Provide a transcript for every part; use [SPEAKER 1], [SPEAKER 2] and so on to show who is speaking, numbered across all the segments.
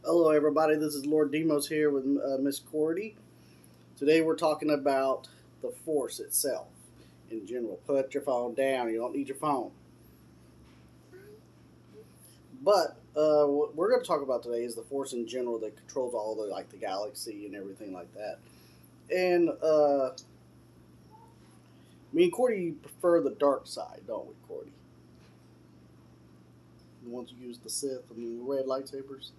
[SPEAKER 1] Hello, everybody. This is Lord Demos here with Miss Cordie. Today, we're talking about the Force itself in general. Put your phone down. You don't need your phone. But what we're going to talk about today is the Force in general that controls all the galaxy and everything like that. And me and Cordie prefer the dark side, don't we, Cordie? The ones who use the Sith, red lightsabers.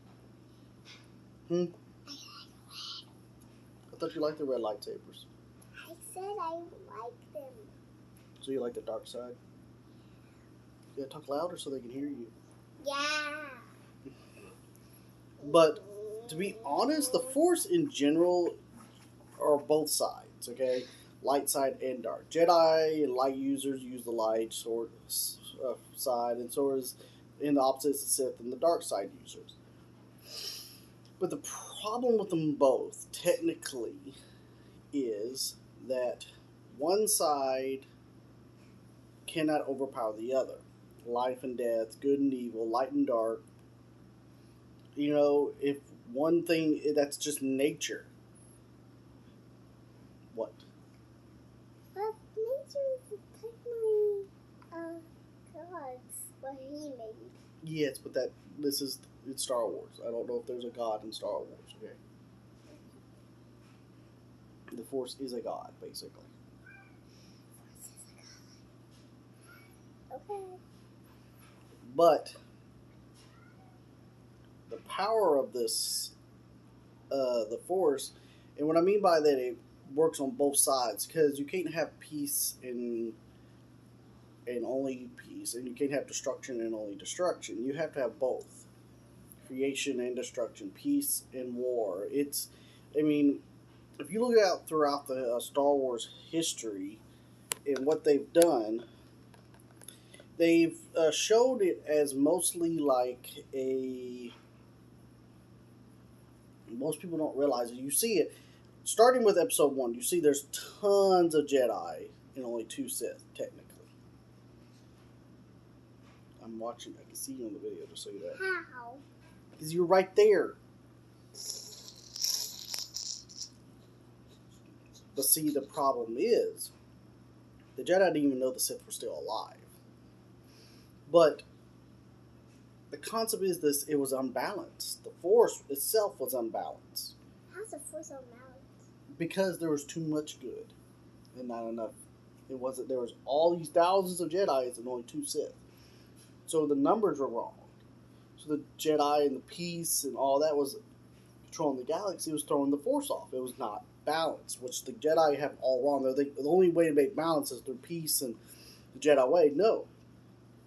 [SPEAKER 1] Hmm. I thought you liked the red lightsabers.
[SPEAKER 2] I said I like them.
[SPEAKER 1] So you like the dark side? Yeah, talk louder so they can hear you.
[SPEAKER 2] Yeah.
[SPEAKER 1] But to be honest, the Force in general are both sides, okay? Light side and dark. Jedi and light users use the light side, and so is in the opposite is the Sith and the dark side users. But the problem with them both, technically, is that one side cannot overpower the other. Life and death, good and evil, light and dark. You know, if one thing, that's just nature. What?
[SPEAKER 2] But nature is technically God's what he made.
[SPEAKER 1] Yes, but this is in Star Wars. I don't know if there's a God in Star Wars. Okay, the Force is a god, basically.
[SPEAKER 2] Okay.
[SPEAKER 1] But the power of the Force, and what I mean by that, it works on both sides because you can't have peace and only peace, and you can't have destruction and only destruction. You have to have both creation and destruction, peace and war. I mean, if you look out throughout the Star Wars history and what they've done, they've showed it as mostly like a. Most people don't realize it. You see it starting with Episode 1. You see there's tons of Jedi and only 2 Sith, technically. I'm watching. I can see you on the video, just so you know.
[SPEAKER 2] How?
[SPEAKER 1] Because you're right there. But see, the problem is, the Jedi didn't even know the Sith were still alive. But the concept is this: it was unbalanced. The Force itself was unbalanced.
[SPEAKER 2] How's the Force unbalanced?
[SPEAKER 1] Because there was too much good and not enough. It wasn't. There was all these thousands of Jedi's and only 2 Sith. So the numbers were wrong. So the Jedi and the peace and all that was controlling the galaxy was throwing the Force off. It was not balanced, which the Jedi have all wrong. The only way to make balance is through peace and the Jedi way. No.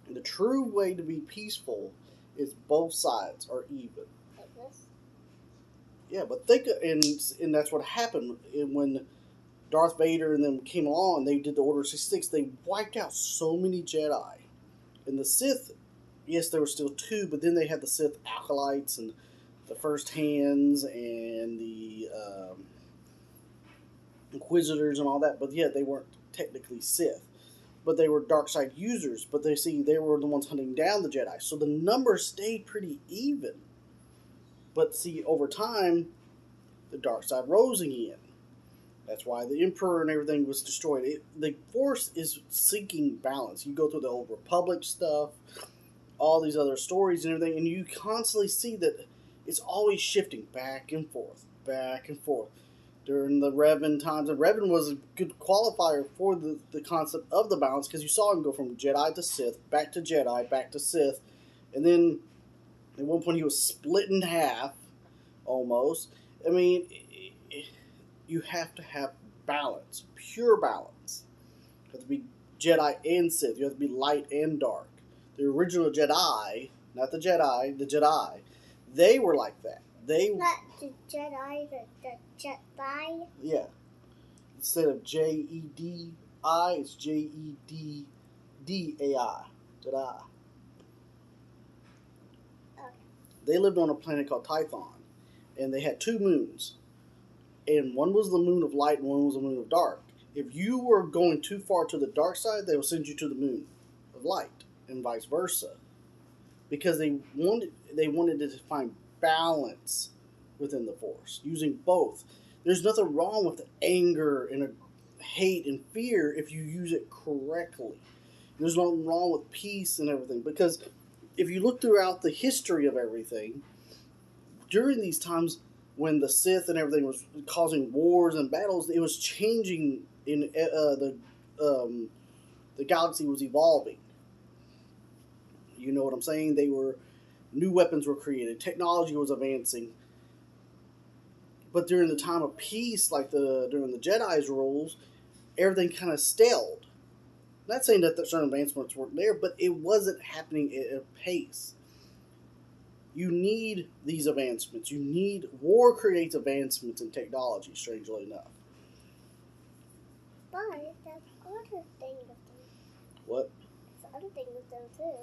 [SPEAKER 1] The true way to be peaceful is both sides are even.
[SPEAKER 2] Like this?
[SPEAKER 1] Yeah, but and that's what happened when Darth Vader and them came along. They did the Order 66. They wiped out so many Jedi. And the Sith, yes, there were still 2, but then they had the Sith acolytes and the First Hands and the Inquisitors and all that. But yeah, they weren't technically Sith, but they were dark side users. But they were the ones hunting down the Jedi, so the numbers stayed pretty even. But see, over time, the dark side rose again. That's why the Emperor and everything was destroyed. The Force is seeking balance. You go through the Old Republic stuff, all these other stories and everything, and you constantly see that it's always shifting back and forth, back and forth. During the Revan times, and Revan was a good qualifier for the concept of the balance because you saw him go from Jedi to Sith, back to Jedi, back to Sith, and then at one point he was split in half, almost. I mean, you have to have balance, pure balance. You have to be Jedi and Sith. You have to be light and dark. The original Jedi, not the Jedi, they were like that.
[SPEAKER 2] Not the Jedi, the Jedi.
[SPEAKER 1] Yeah. Instead of Jedai, it's Jeddai. Jedi.
[SPEAKER 2] Okay.
[SPEAKER 1] They lived on a planet called Tython, and they had 2 moons. And one was the moon of light and one was the moon of dark. If you were going too far to the dark side, they will send you to the moon of light, and vice versa, because they wanted to find balance within the Force, using both. There's nothing wrong with anger and hate and fear if you use it correctly. There's nothing wrong with peace and everything, because if you look throughout the history of everything, during these times when the Sith and everything was causing wars and battles, it was changing in the galaxy was evolving. You know what I'm saying? New weapons were created, technology was advancing. But during the time of peace, like during the Jedi's rules, everything kind of stalled. Not saying that certain advancements weren't there, but it wasn't happening at a pace. You need these advancements. War creates advancements in technology, strangely enough.
[SPEAKER 2] But there's other thing with them.
[SPEAKER 1] What?
[SPEAKER 2] There's other thing with them too.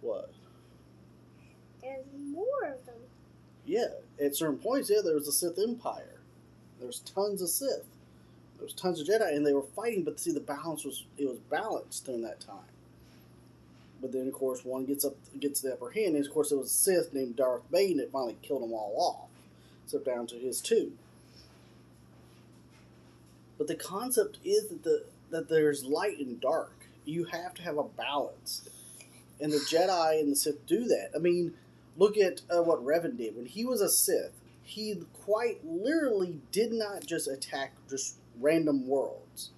[SPEAKER 1] What?
[SPEAKER 2] There's more of them.
[SPEAKER 1] Yeah, at certain points, there was the Sith Empire. There's tons of Sith. There was tons of Jedi, and they were fighting, but see, the balance was balanced during that time. But then, of course, one gets the upper hand, and of course, it was a Sith named Darth Bane that finally killed them all off. So down to his two. But the concept is that there's light and dark. You have to have a balance. And the Jedi and the Sith do that. I mean, look at what Revan did. When he was a Sith, he quite literally did not just attack just random worlds.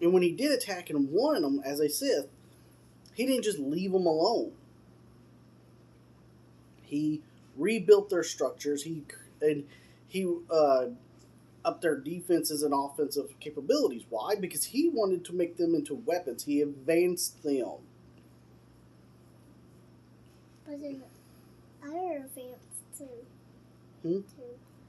[SPEAKER 1] And when he did attack and won them as a Sith, he didn't just leave them alone. He rebuilt their structures. He upped their defenses and offensive capabilities. Why? Because he wanted to make them into weapons. He advanced them.
[SPEAKER 2] But then the other advanced too.
[SPEAKER 1] Hmm?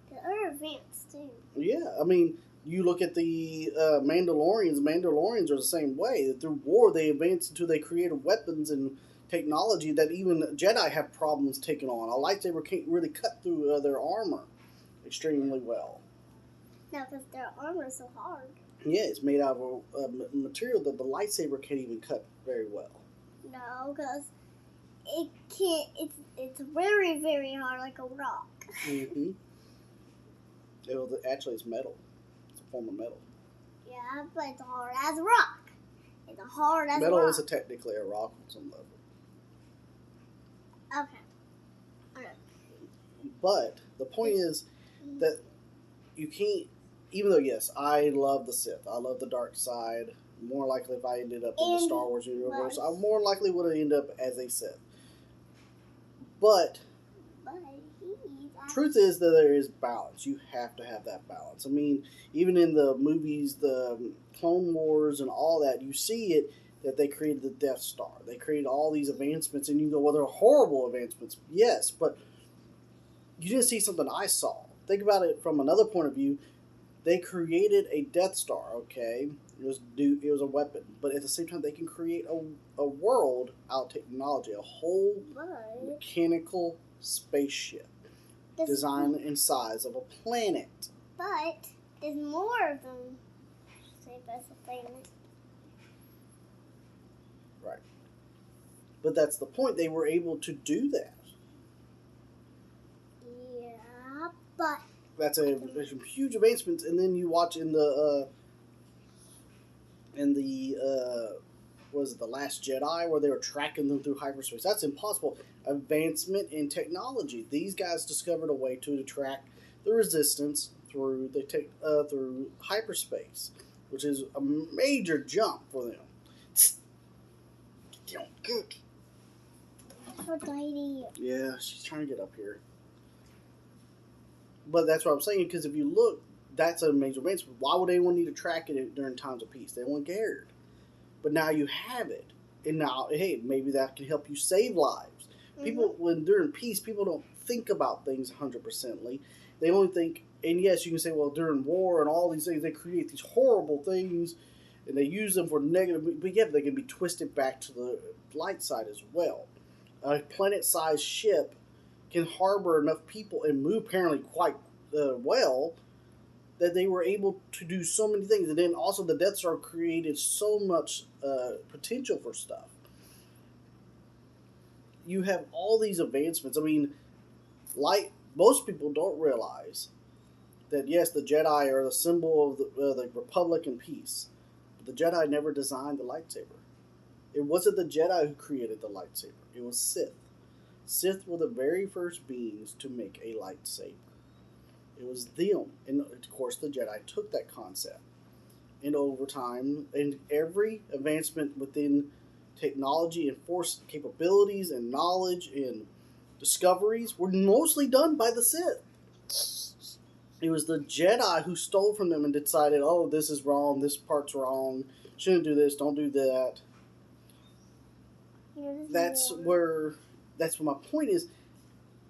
[SPEAKER 2] The other advanced too.
[SPEAKER 1] Yeah, I mean, you look at the Mandalorians. Mandalorians are the same way. Through war, they advanced until they created weapons and technology that even Jedi have problems taking on. A lightsaber can't really cut through their armor extremely well.
[SPEAKER 2] No, because their armor is so hard.
[SPEAKER 1] Yeah, it's made out of a material that the lightsaber can't even cut very well.
[SPEAKER 2] No, because it can't. It's very, very hard, like a rock.
[SPEAKER 1] Mm-hmm. Actually, it's metal. It's a form of metal.
[SPEAKER 2] Yeah, but it's hard as a rock. It's hard as
[SPEAKER 1] metal
[SPEAKER 2] a rock.
[SPEAKER 1] is technically a rock on some level.
[SPEAKER 2] Okay. Alright.
[SPEAKER 1] But the point is that you can't. Even though, yes, I love the Sith. I love the dark side. More likely, if I ended up in the Star Wars universe, I more likely would have ended up as a Sith. But truth is that there is balance. You have to have that balance. I mean, even in the movies, the Clone Wars and all that, you see it that they created the Death Star. They created all these advancements, and you go, well, they're horrible advancements. Yes, but you didn't see something I saw. Think about it from another point of view. They created a Death Star, okay? It was a weapon. But at the same time, they can create a world out of technology, a whole mechanical spaceship. Design and size of a planet.
[SPEAKER 2] But there's more of them. Say that's a planet.
[SPEAKER 1] Right. But that's the point. They were able to do that.
[SPEAKER 2] Yeah, but
[SPEAKER 1] That's a huge advancement. And then you watch in the was it The Last Jedi, where they were tracking them through hyperspace. That's impossible. Advancement in technology. These guys discovered a way to track the Resistance through through hyperspace, which is a major jump for them. Good. Yeah, she's trying to get up here. But that's what I'm saying, because if you look, that's a major advancement. Why would anyone need to track it during times of peace? They weren't cared. But now you have it. And now, hey, maybe that can help you save lives. Mm-hmm. People, when during peace, people don't think about things 100%ly. They only think, and yes, you can say, well, during war and all these things, they create these horrible things, and they use them for negative, but yeah, they can be twisted back to the light side as well. A planet-sized ship can harbor enough people and move apparently quite well that they were able to do so many things. And then also the Death Star created so much potential for stuff. You have all these advancements. I mean, Light. Most people don't realize that yes, the Jedi are the symbol of the Republic and peace. But the Jedi never designed the lightsaber. It wasn't the Jedi who created the lightsaber. It was Sith. Sith were the very first beings to make a lightsaber. It was them, and of course the Jedi took that concept. And over time, and every advancement within technology and force capabilities and knowledge and discoveries were mostly done by the Sith. It was the Jedi who stole from them and decided, oh, this is wrong, this part's wrong, shouldn't do this, don't do that. That's where my point is.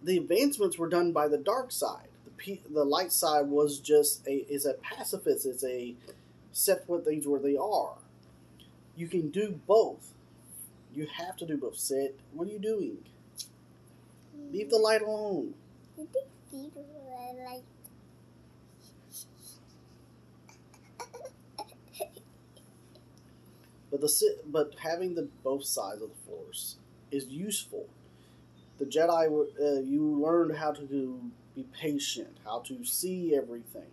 [SPEAKER 1] The advancements were done by the dark side. The light side was just is a pacifist. It's a set what things where they are. You can do both. You have to do both. Sid, what are you doing? Leave the light alone. But having the both sides of the Force is useful. The Jedi, you learned how to be patient, how to see everything.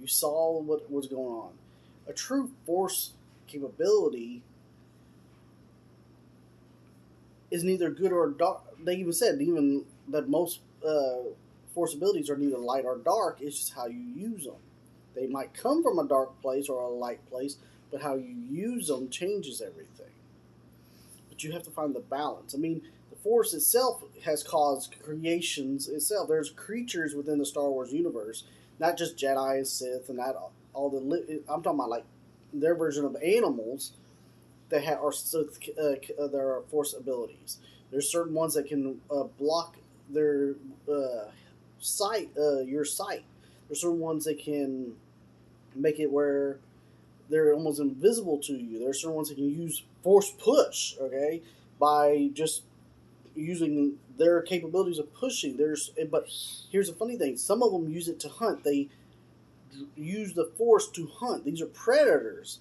[SPEAKER 1] You saw what was going on. A true Force capability is neither good or dark. They even said that most Force abilities are neither light or dark. It's just how you use them. They might come from a dark place or a light place, but how you use them changes everything. But you have to find the balance. I mean, the Force itself has caused creations itself. There's creatures within the Star Wars universe, not just Jedi and Sith and that all the. I'm talking about like their version of animals that there are Force abilities. There's certain ones that can block their sight, your sight. There's certain ones that can make it where they're almost invisible to you. There's certain ones that can use Force push, okay, by just using their capabilities of pushing. But here's the funny thing: some of them use it to hunt. They use the Force to hunt. These are predators.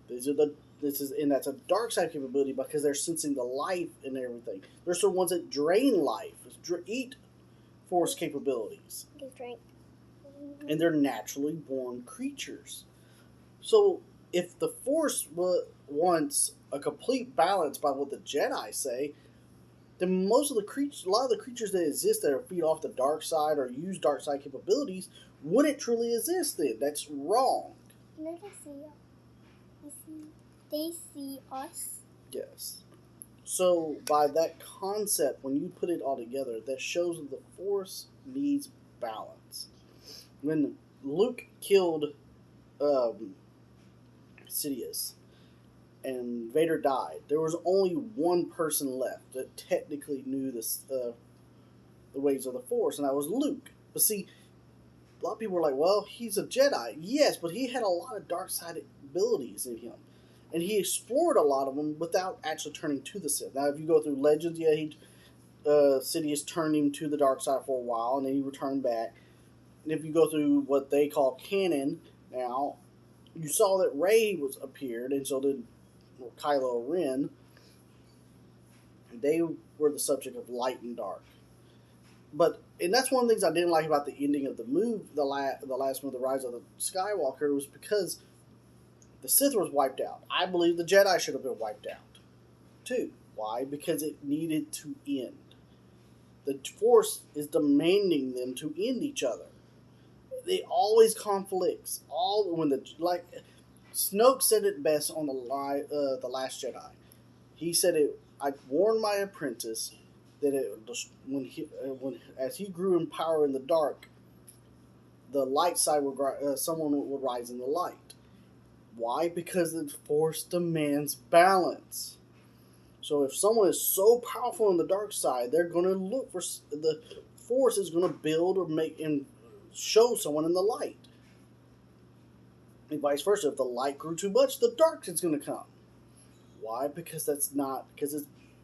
[SPEAKER 1] And that's a dark side capability because they're sensing the life and everything. There's some ones that drain life, eat Force capabilities, and they're naturally born creatures. So if the Force wants a complete balance by what the Jedi say, then a lot of the creatures that exist that feed off the dark side or use dark side capabilities wouldn't truly exist. Then that's wrong.
[SPEAKER 2] They see us.
[SPEAKER 1] Yes. So by that concept, when you put it all together, that shows that the Force needs balance. When Luke killed Sidious and Vader died, there was only one person left that technically knew the ways of the Force, and that was Luke. But see, a lot of people were like, well, he's a Jedi. Yes, but he had a lot of dark side abilities in him. And he explored a lot of them without actually turning to the Sith. Now, if you go through Legends, yeah, Sidious turned him to the dark side for a while, and then he returned back. And if you go through what they call canon now, you saw that Rey appeared, and so did Kylo Ren. They were the subject of light and dark. And that's one of the things I didn't like about the ending of the movie, the last movie, The Rise of the Skywalker, was because the Sith was wiped out. I believe the Jedi should have been wiped out, too. Why? Because it needed to end. The Force is demanding them to end each other. It always conflicts. Snoke said it best on the Last Jedi. He said it. I warned my apprentice that as he grew in power in the dark, the light side someone would rise in the light. Why? Because the Force demands balance. So if someone is so powerful on the dark side, they're going to look for the Force is going to build or make and show someone in the light. And vice versa. If the light grew too much, the dark is going to come. Why? Because it's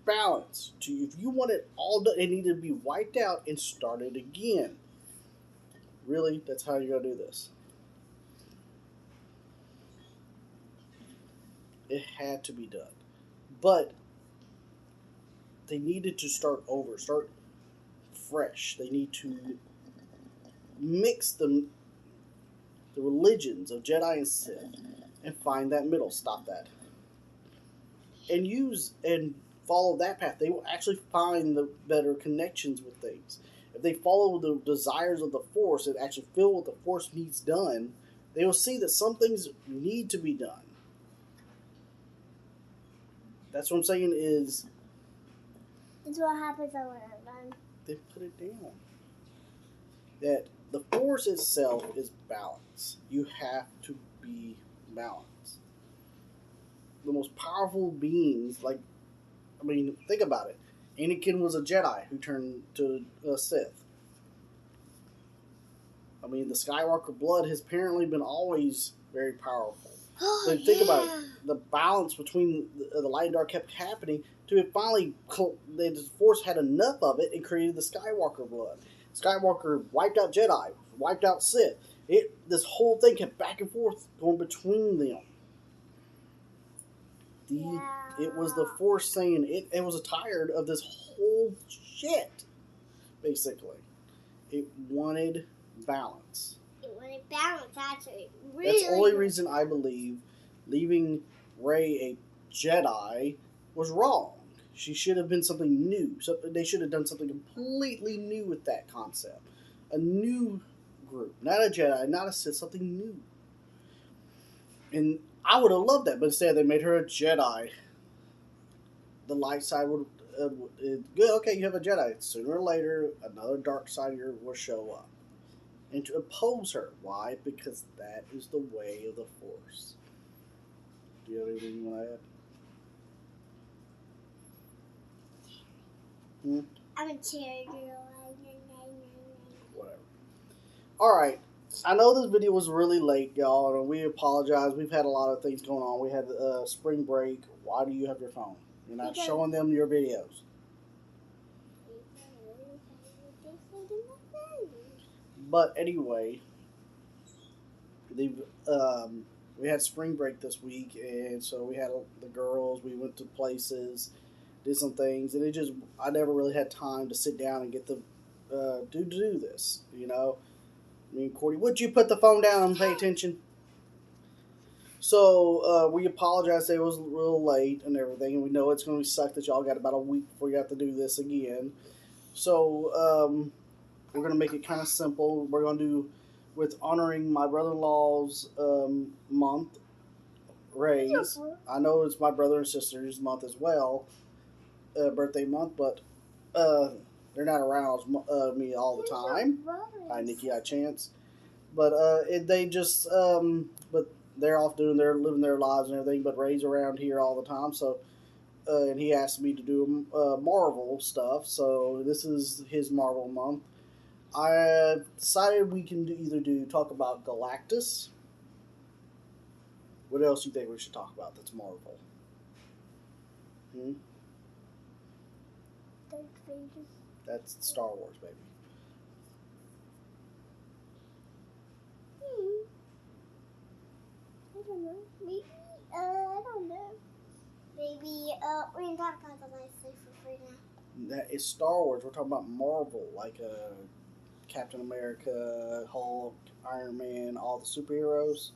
[SPEAKER 1] balance. If you want it all done, it needed to be wiped out and started again. Really, that's how you're going to do this. It had to be done. But they needed to start over. Start fresh. They need to mix the religions of Jedi and Sith and find that middle. Stop that. And use and follow that path. They will actually find the better connections with things. If they follow the desires of the Force and actually feel what the Force needs done, they will see that some things need to be done. That's what I'm saying is...
[SPEAKER 2] That's what happens when I'm done.
[SPEAKER 1] Then put it down. That the Force itself is balance. You have to be balanced. The most powerful beings, think about it. Anakin was a Jedi who turned to a Sith. I mean, the Skywalker blood has apparently been always very powerful. But think about it. The balance between the light and dark kept happening to it finally, the Force had enough of it and created the Skywalker blood. Skywalker wiped out Jedi, wiped out Sith. This whole thing kept back and forth going between them. It was the Force saying it was tired of this whole shit, basically. It wanted balance.
[SPEAKER 2] It wanted balance, actually.
[SPEAKER 1] That's the only reason I believe leaving Rey a Jedi was wrong. She should have been something new. They should have done something completely new with that concept. A new group. Not a Jedi, not a Sith, something new. And I would have loved that, but instead they made her a Jedi. The light side would... good, okay, you have a Jedi. Sooner or later, another dark side will show up. And to oppose her. Why? Because that is the way of the Force. Do you have anything you want to add?
[SPEAKER 2] I'm a cherry girl.
[SPEAKER 1] Whatever. Alright. I know this video was really late, y'all, and we apologize. We've had a lot of things going on. We had spring break. Why do you have your phone? You're not showing them your videos. But anyway, we had spring break this week, and so we had the girls. We went to places, did some things, and I never really had time to sit down and get to do this. You know, me and Cordie, would you put the phone down and pay attention? So we apologize that it was a little late and everything, and we know it's going to suck that y'all got about a week before you have to do this again. So we're going to make it kind of simple. We're going to do with honoring my brother-in-law's month, Ray's. I know it's my brother and sister's month as well, birthday month, but they're not around me all the time. Hi, Nikki, hi, Chance. But but they're off living their lives and everything, but Ray's around here all the time, so, and he asked me to do Marvel stuff, so this is his Marvel month. I decided we can talk about Galactus. What else do you think we should talk about that's Marvel? That's Star Wars, baby.
[SPEAKER 2] I don't know. Maybe, I don't know. Maybe, we're going to talk about the lightsaber for free now.
[SPEAKER 1] That is Star Wars. We're talking about Marvel, like Captain America, Hulk, Iron Man, all the superheroes.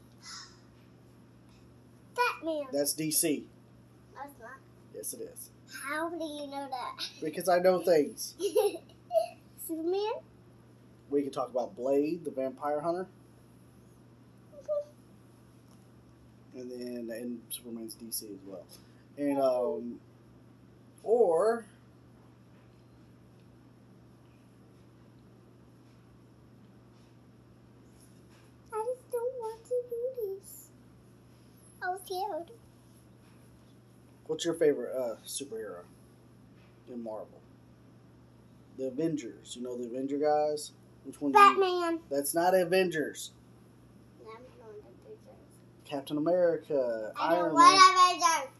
[SPEAKER 2] Batman.
[SPEAKER 1] That's DC.
[SPEAKER 2] No, it's not.
[SPEAKER 1] Yes, it is.
[SPEAKER 2] How do you know that?
[SPEAKER 1] Because I know things.
[SPEAKER 2] Superman?
[SPEAKER 1] We can talk about Blade, the vampire hunter. And Superman's DC as well. And, or...
[SPEAKER 2] I just don't want to do this. I was scared.
[SPEAKER 1] What's your favorite superhero in Marvel? The Avengers. You know the Avenger guys? Which one?
[SPEAKER 2] Batman.
[SPEAKER 1] That's not Avengers.
[SPEAKER 2] No, I'm not Avengers.
[SPEAKER 1] Captain America.
[SPEAKER 2] I know
[SPEAKER 1] Iron
[SPEAKER 2] what
[SPEAKER 1] Man.
[SPEAKER 2] Avengers.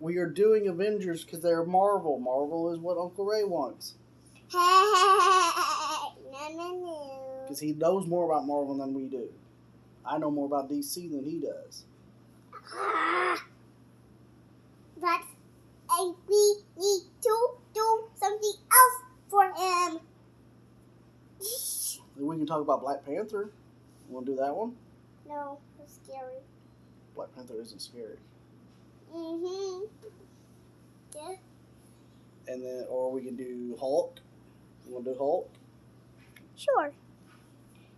[SPEAKER 1] We are doing Avengers because they're Marvel. Marvel is what Uncle Ray wants.
[SPEAKER 2] No.
[SPEAKER 1] Because he knows more about Marvel than we do. I know more about DC than he does.
[SPEAKER 2] But we need to do something else for him.
[SPEAKER 1] we can talk about Black Panther. You want to do that one?
[SPEAKER 2] No, it's scary.
[SPEAKER 1] Black Panther isn't scary.
[SPEAKER 2] Mhm. Yeah.
[SPEAKER 1] And then, or we can do Hulk. You want to do Hulk?
[SPEAKER 2] Sure.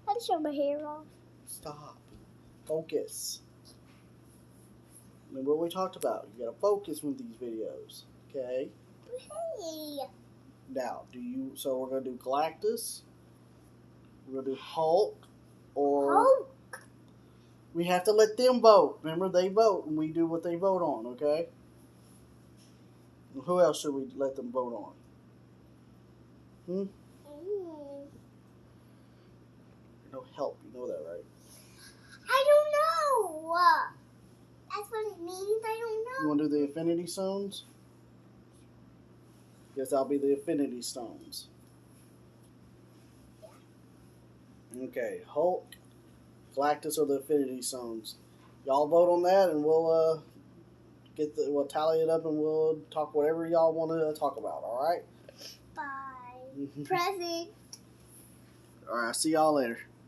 [SPEAKER 2] I'll show my hair off.
[SPEAKER 1] Stop. Focus. Remember what we talked about. You gotta focus with these videos. Okay?
[SPEAKER 2] Hey.
[SPEAKER 1] Now, so we're gonna do Galactus, we're gonna do Hulk, or
[SPEAKER 2] Hulk.
[SPEAKER 1] we have to let them vote. Remember, they vote and we do what they vote on, okay? Who else should we let them vote on? No help, you know that, right?
[SPEAKER 2] I don't know. That's what it means. I don't know.
[SPEAKER 1] You want to do the Infinity Stones? Guess I'll be the Infinity Stones. Okay, Hulk, Galactus, or the Infinity Stones. Y'all vote on that, and we'll we'll tally it up, and we'll talk whatever y'all want to talk about. All right?
[SPEAKER 2] Bye. Present.
[SPEAKER 1] All right. See y'all later.